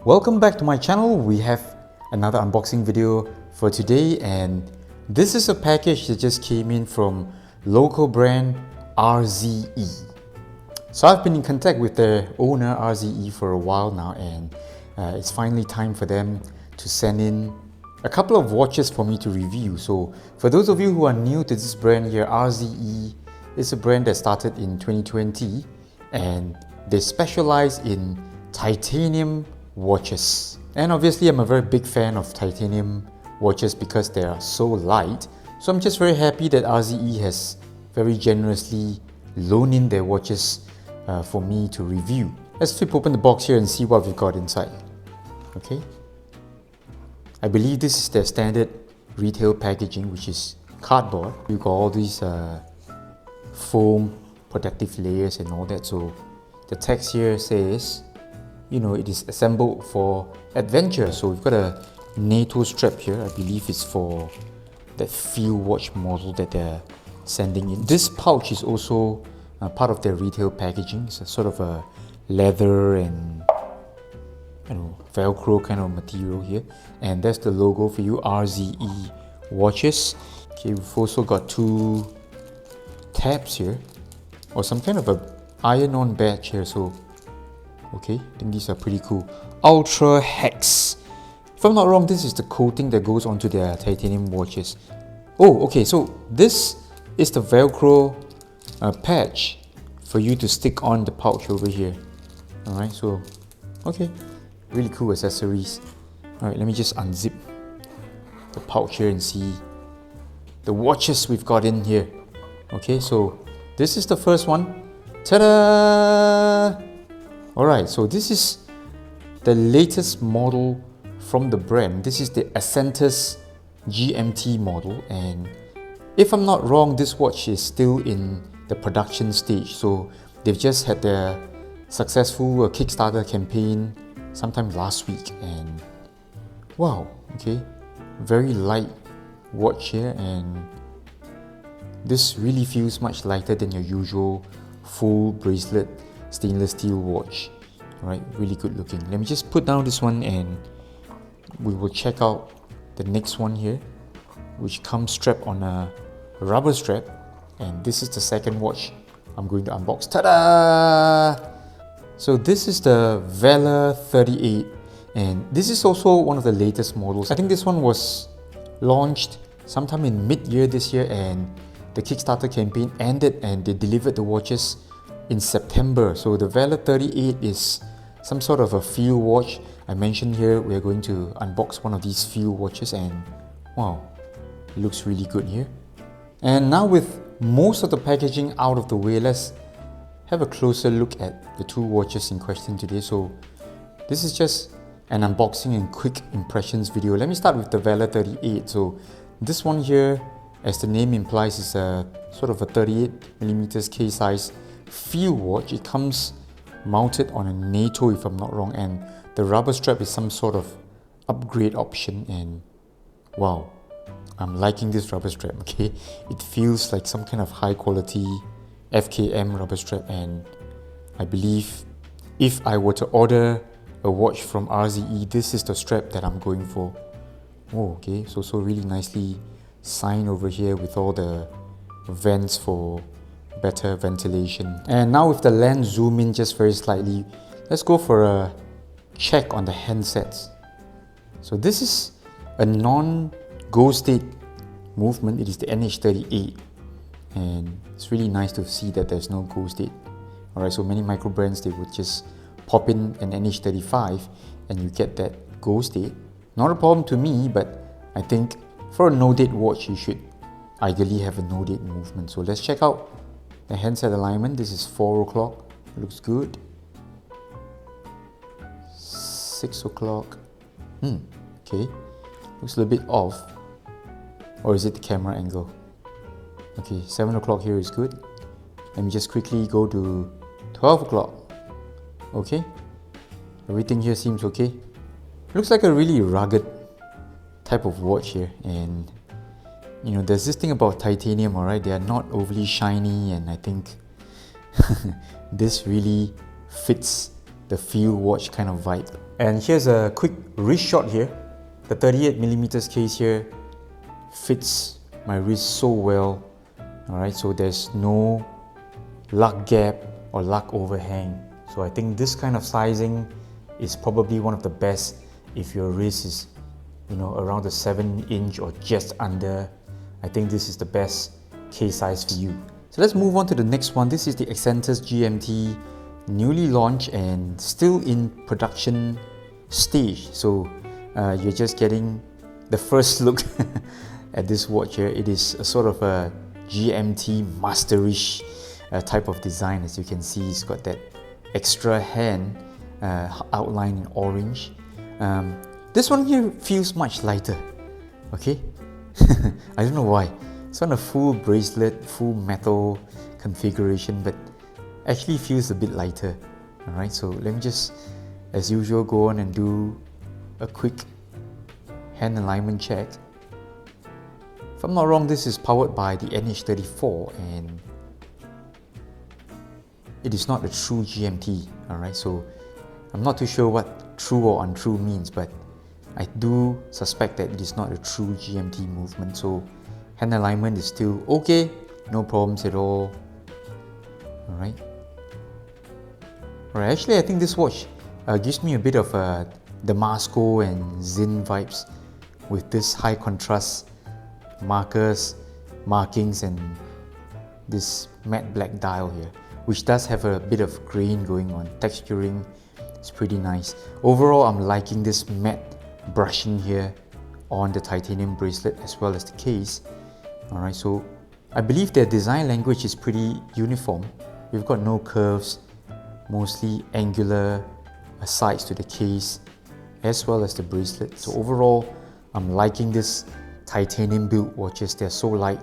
Welcome back to my channel. We have another unboxing video for today, and this is a package that just came in from local brand RZE. So I've been in contact with their owner RZE for a while now, and it's finally time for them to send in a couple of watches for me to review. So for those of you who are new to this brand here, RZE is a brand that started in 2020, and they specialize in titanium watches. And obviously I'm a very big fan of titanium watches because they are so light. So I'm just very happy that RZE has very generously loaned in their watches for me to review. Let's flip open the box here and see what we've got inside. Okay, I believe this is their standard retail packaging, which is cardboard. You've got all these foam protective layers and all that. So the text here says, you know, it is assembled for adventure. So we've got a NATO strap here. I believe it's for that field watch model that they're sending in. This pouch is also part of their retail packaging. It's a sort of a leather and Velcro kind of material here. And that's the logo for you, RZE watches. Okay, we've also got two tabs here, or some kind of a iron-on badge here. So okay, I think these are pretty cool. ULTRAHEX. If I'm not wrong, this is the coating that goes onto their titanium watches. Oh, okay, so this is the Velcro patch for you to stick on the pouch over here. Alright, so, okay, really cool accessories. Alright, let me just unzip the pouch here and see the watches we've got in here. Okay, so this is the first one. Ta-da! Alright, so this is the latest model from the brand. This is the Ascentus GMT model, and if I'm not wrong, this watch is still in the production stage. So they've just had their successful Kickstarter campaign sometime last week, and wow, okay, very light watch here, and this really feels much lighter than your usual full bracelet stainless steel watch. Alright, really good looking. Let me just put down this one and we will check out the next one here, which comes strapped on a rubber strap. And this is the second watch I'm going to unbox. Ta-da! So this is the Valour 38, and this is also one of the latest models. I think this one was launched sometime in mid-year this year, and the Kickstarter campaign ended and they delivered the watches in September. So the Valour 38 is some sort of a field watch. I mentioned here we're going to unbox one of these field watches, and wow, it looks really good here. And now with most of the packaging out of the way, let's have a closer look at the two watches in question today. So this is just an unboxing and quick impressions video. Let me start with the Valour 38. So this one here, as the name implies, is a sort of a 38mm K-size field watch. It comes mounted on a NATO, if I'm not wrong, and the rubber strap is some sort of upgrade option, and wow, I'm liking this rubber strap. Okay, it feels like some kind of high quality FKM rubber strap, and I believe if I were to order a watch from RZE, this is the strap that I'm going for. Oh, okay, so really nicely signed over here with all the vents for better ventilation. And now with the lens zoom in just very slightly, let's go for a check on the handsets. So this is a non-go state movement. It is the NH38, and it's really nice to see that there's no go state. Alright, so many micro brands, they would just pop in an NH35 and you get that go state. Not a problem to me, but I think for a no date watch you should ideally have a no date movement. So let's check out the handset alignment. This is 4 o'clock, looks good. 6 o'clock, okay, looks a little bit off. Or is it the camera angle? Okay, 7 o'clock here is good. Let me just quickly go to 12 o'clock. Okay, everything here seems okay. Looks like a really rugged type of watch here, and you know, there's this thing about titanium, alright, they are not overly shiny, and I think this really fits the field watch kind of vibe. And here's a quick wrist shot here. The 38mm case here fits my wrist so well. Alright, so there's no lug gap or lug overhang. So I think this kind of sizing is probably one of the best if your wrist is, around the 7-inch or just under. I think this is the best case size for you. So let's move on to the next one. This is the Ascentus GMT, newly launched and still in production stage. So you're just getting the first look at this watch here. It is a sort of a GMT masterish type of design. As you can see, it's got that extra hand outline in orange. This one here feels much lighter, okay? I don't know why. It's on a full bracelet, full metal configuration, but actually feels a bit lighter. Alright, so let me just, as usual, go on and do a quick hand alignment check. If I'm not wrong, this is powered by the NH34 and it is not a true GMT. Alright, so I'm not too sure what true or untrue means, but I do suspect that it is not a true GMT movement. So hand alignment is still okay, no problems at all. Alright. Alright, actually I think this watch gives me a bit of Damasco and Zin vibes with this high contrast markings and this matte black dial here, which does have a bit of grain going on. Texturing is pretty nice. Overall, I'm liking this matte brushing here on the titanium bracelet as well as the case. Alright, so I believe their design language is pretty uniform. We've got no curves, mostly angular sides to the case as well as the bracelet. So overall, I'm liking this titanium built watches. They're so light,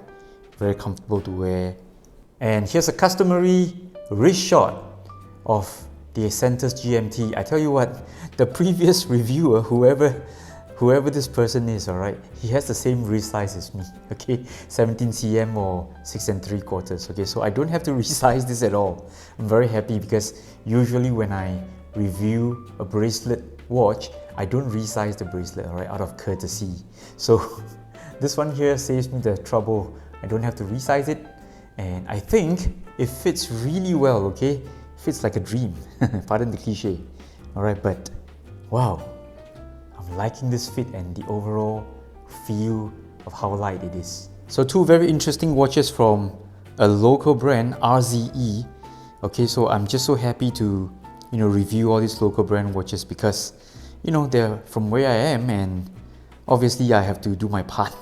very comfortable to wear. And here's a customary wrist shot of the Ascentus GMT. I tell you what, the previous reviewer, whoever this person is, alright, he has the same wrist size as me, okay, 17 cm or 6 3/4. Okay, so I don't have to resize this at all. I'm very happy because usually when I review a bracelet watch, I don't resize the bracelet, alright, out of courtesy. So this one here saves me the trouble. I don't have to resize it, and I think it fits really well, okay? Fits like a dream, pardon the cliche. Alright, but wow, I'm liking this fit and the overall feel of how light it is. So two very interesting watches from a local brand, RZE. Okay, so I'm just so happy to review all these local brand watches because they're from where I am, and obviously I have to do my part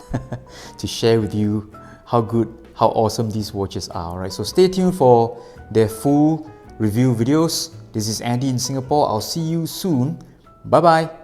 to share with you how good, how awesome these watches are. Alright, so stay tuned for their full review videos. This is Andy in Singapore. I'll see you soon. Bye bye.